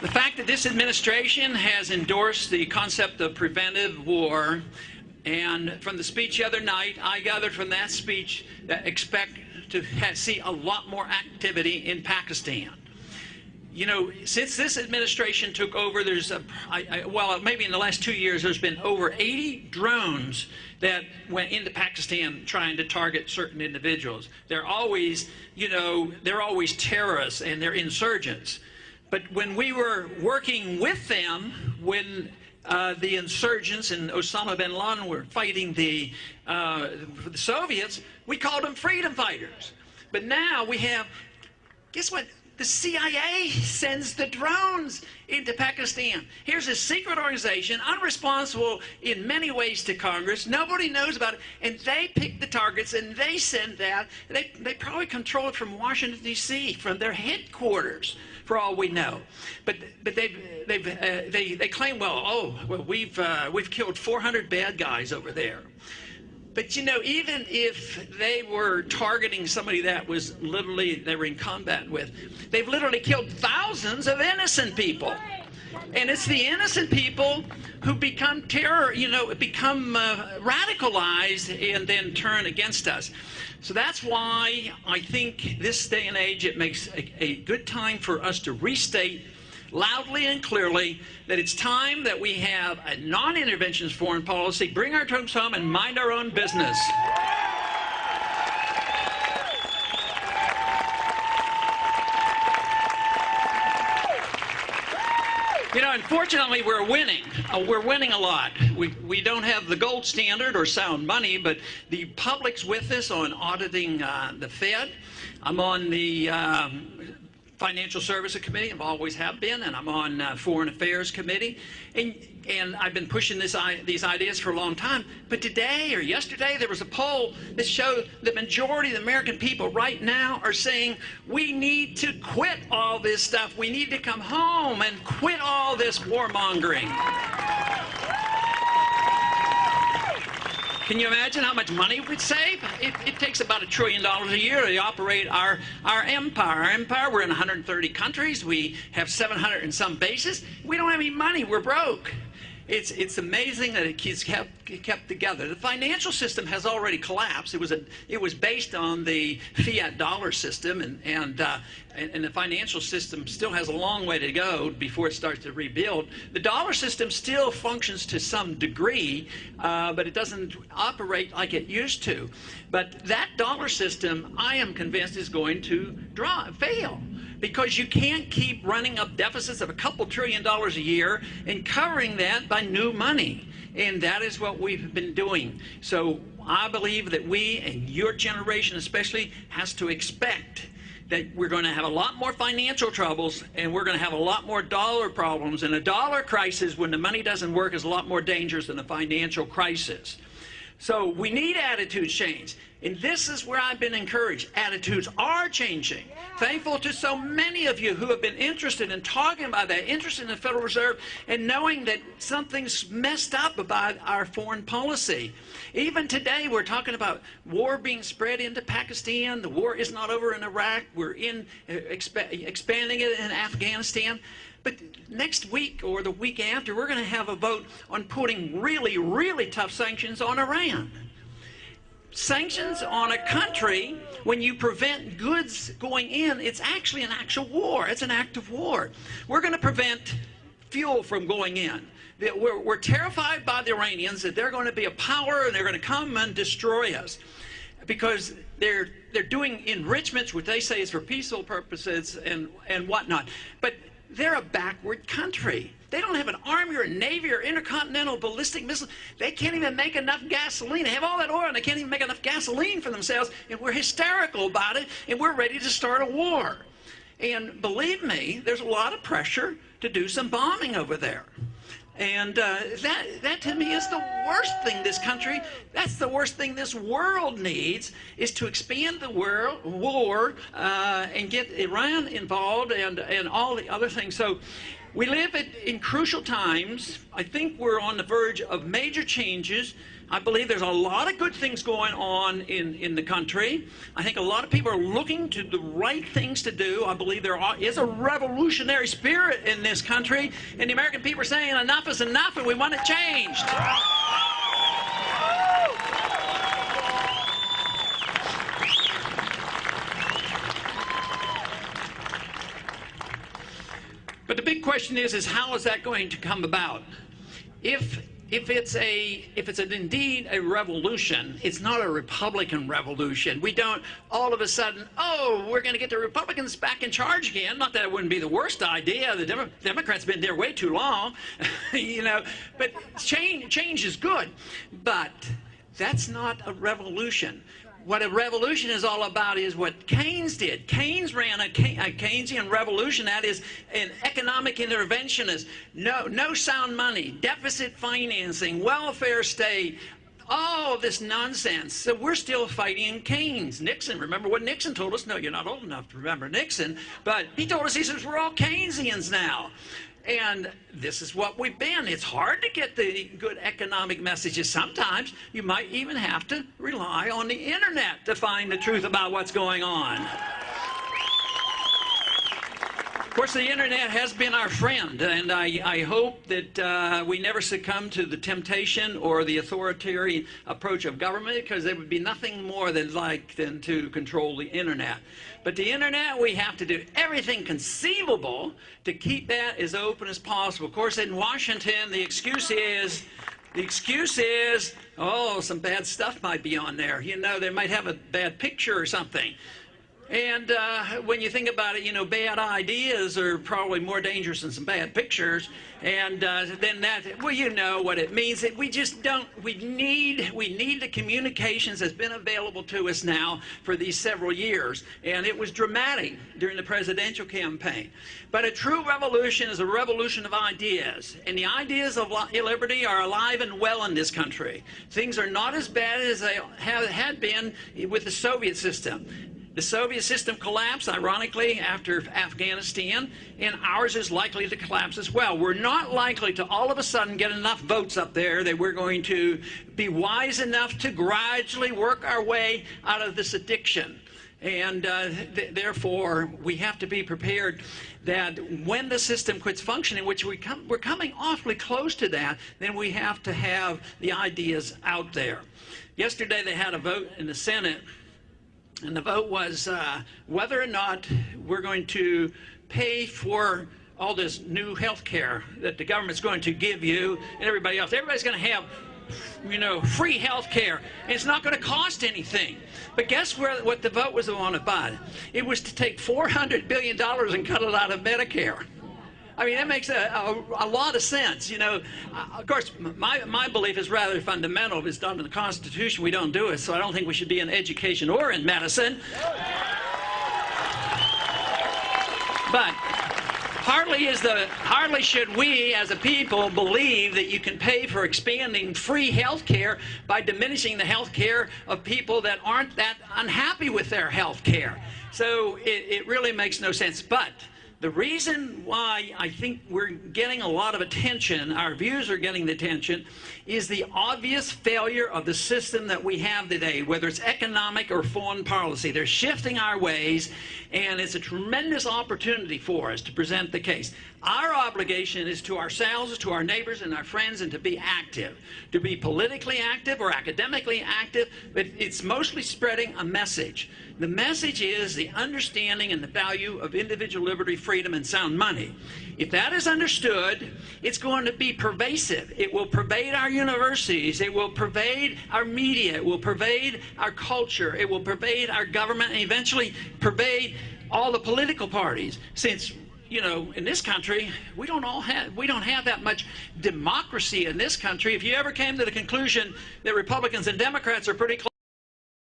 The fact that this administration has endorsed the concept of preventive war, and from the speech the other night, I gathered from that speech that expect to see a lot more activity in Pakistan. You know, since this administration took over, there's well, maybe in the last 2 years, there's been over 80 drones that went into Pakistan trying to target certain individuals. They're always, you know, they're always terrorists and they're insurgents. But when we were working with them, when the insurgents and Osama bin Laden were fighting the Soviets, we called them freedom fighters. But now we have, guess what? The CIA sends the drones into Pakistan. Here's a secret organization, unresponsible in many ways to Congress. Nobody knows about it. And they pick the targets and they send that. They probably control it from Washington, D.C., from their headquarters, for all we know. But they claim, well, we've killed 400 bad guys over there. But you know, even if they were targeting somebody that was literally, they were in combat with, they've literally killed thousands of innocent people. And it's the innocent people who become become radicalized and then turn against us. So that's why I think this day and age, it makes a good time for us to restate loudly and clearly that it's time that we have a non-interventionist foreign policy, bring our troops home and mind our own business. You know, unfortunately, we're winning. We're winning a lot. We don't have the gold standard or sound money, but the public's with us on auditing the Fed. I'm on the Financial Services Committee, I always have been, and I'm on Foreign Affairs Committee, and I've been pushing these ideas for a long time. But today or yesterday, there was a poll that showed the majority of the American people right now are saying we need to quit all this stuff. We need to come home and quit all this warmongering. Can you imagine how much money we'd save? It takes about $1 trillion a year to operate our empire. Our empire, we're in 130 countries. We have 700 and some bases. We don't have any money. We're broke. It's amazing that it keeps kept together. The financial system has already collapsed. It was based on the fiat dollar system, and the financial system still has a long way to go before it starts to rebuild. The dollar system still functions to some degree, but it doesn't operate like it used to. But that dollar system, I am convinced, is going to fail. Because you can't keep running up deficits of a couple $1 trillion a year and covering that by new money. And that is what we've been doing. So I believe that we, and your generation especially, has to expect that we're going to have a lot more financial troubles and we're going to have a lot more dollar problems. And a dollar crisis, when the money doesn't work, is a lot more dangerous than a financial crisis. So we need attitudes change. And this is where I've been encouraged. Attitudes are changing. Thankful to so many of you who have been interested in talking about that, interested in the Federal Reserve, and knowing that something's messed up about our foreign policy. Even today, we're talking about war being spread into Pakistan. The war is not over in Iraq. We're expanding it in Afghanistan. But next week or the week after, we're going to have a vote on putting really, really tough sanctions on Iran. Sanctions on a country, when you prevent goods going in, it's actually an actual war. It's an act of war. We're going to prevent fuel from going in. We're terrified by the Iranians that they're going to be a power and they're going to come and destroy us because they're doing enrichments, which they say is for peaceful purposes and whatnot. But they're a backward country. They don't have an army or a navy or intercontinental ballistic missiles. They can't even make enough gasoline. They have all that oil and they can't even make enough gasoline for themselves. And we're hysterical about it and we're ready to start a war. And believe me, there's a lot of pressure to do some bombing over there. And that to me is the worst thing this country, that's the worst thing this world needs, is to expand the war and get Iran involved and all the other things. So we live in crucial times. I think we're on the verge of major changes. I believe there's a lot of good things going on in the country. I think a lot of people are looking to the right things to do. I believe there is a revolutionary spirit in this country, and the American people are saying enough is enough and we want it changed. But the big question is how is that going to come about? If it's indeed a revolution, it's not a Republican revolution. We don't all of a sudden, oh, we're going to get the Republicans back in charge again. Not that it wouldn't be the worst idea. The Democrats have been there way too long, you know. But change is good. But that's not a revolution. What a revolution is all about is what Keynes did. Keynes ran a Keynesian revolution. That is an economic interventionist. No sound money, deficit financing, welfare state, all of this nonsense. So we're still fighting Keynes. Nixon, remember what Nixon told us? No, you're not old enough to remember Nixon. But he told us, he says, we're all Keynesians now. And this is what we've been. It's hard to get the good economic messages. Sometimes you might even have to rely on the internet to find the truth about what's going on. Of course, the internet has been our friend, and I hope that we never succumb to the temptation or the authoritarian approach of government, because there would be nothing more than to control the internet. But the internet, we have to do everything conceivable to keep that as open as possible. Of course, in Washington, the excuse is, oh, some bad stuff might be on there. You know, they might have a bad picture or something. And when you think about it, you know, bad ideas are probably more dangerous than some bad pictures. And then that, well, you know what it means. That we just don't, we need the communications that's been available to us now for these several years. And it was dramatic during the presidential campaign. But a true revolution is a revolution of ideas. And the ideas of liberty are alive and well in this country. Things are not as bad as they had been with the Soviet system. The Soviet system collapsed, ironically, after Afghanistan, and ours is likely to collapse as well. We're not likely to all of a sudden get enough votes up there that we're going to be wise enough to gradually work our way out of this addiction. And therefore, we have to be prepared that when the system quits functioning, which we're coming awfully close to that, then we have to have the ideas out there. Yesterday, they had a vote in the Senate. And the vote was whether or not we're going to pay for all this new health care that the government's going to give you and everybody else. Everybody's going to have, you know, free health care. And it's not going to cost anything. But guess what the vote was on about? It was to take $400 billion and cut it out of Medicare. I mean, that makes a lot of sense, you know. Of course, my belief is rather fundamental. If it's done in the Constitution, we don't do it. So I don't think we should be in education or in medicine. But hardly should we as a people believe that you can pay for expanding free health care by diminishing the health care of people that aren't that unhappy with their health care. So it really makes no sense. But the reason why I think we're getting a lot of attention, our views are getting the attention, is the obvious failure of the system that we have today, whether it's economic or foreign policy. They're shifting our ways, and it's a tremendous opportunity for us to present the case. Our obligation is to ourselves, to our neighbors and our friends, and to be active, to be politically active or academically active, but it's mostly spreading a message. The message is the understanding and the value of individual liberty, freedom, and sound money. If that is understood, it's going to be pervasive. It will pervade our universities. It will pervade our media. It will pervade our culture. It will pervade our government, and eventually pervade all the political parties. Since, you know, in this country, we don't have that much democracy in this country. If you ever came to the conclusion that Republicans and Democrats are pretty close,